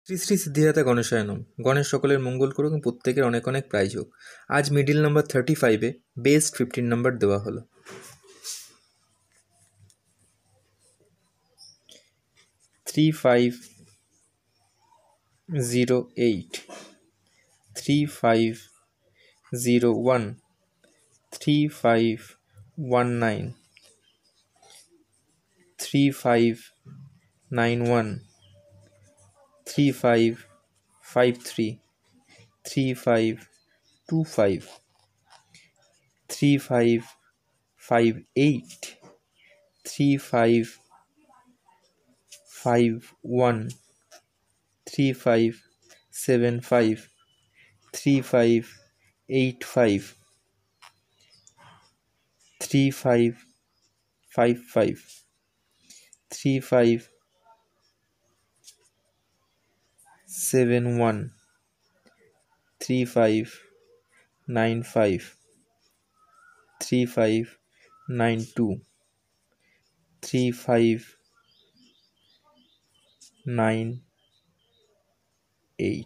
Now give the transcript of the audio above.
শ্রী শ্রী সিদ্ধিদাতা গণেশায়নম। গণেশ সকলের মঙ্গল করুক এবং প্রত্যেকের অনেক অনেক প্রাইজ হোক। আজ মিডিল নাম্বার 35-এ বেস্ট 15 নাম্বার দেওয়া হলো। 3508, 3501, 3519, 3591, 3553, 3525, 3558, 3551, 3575, 3585, 3555, 3571, 3595, 3592, 3598,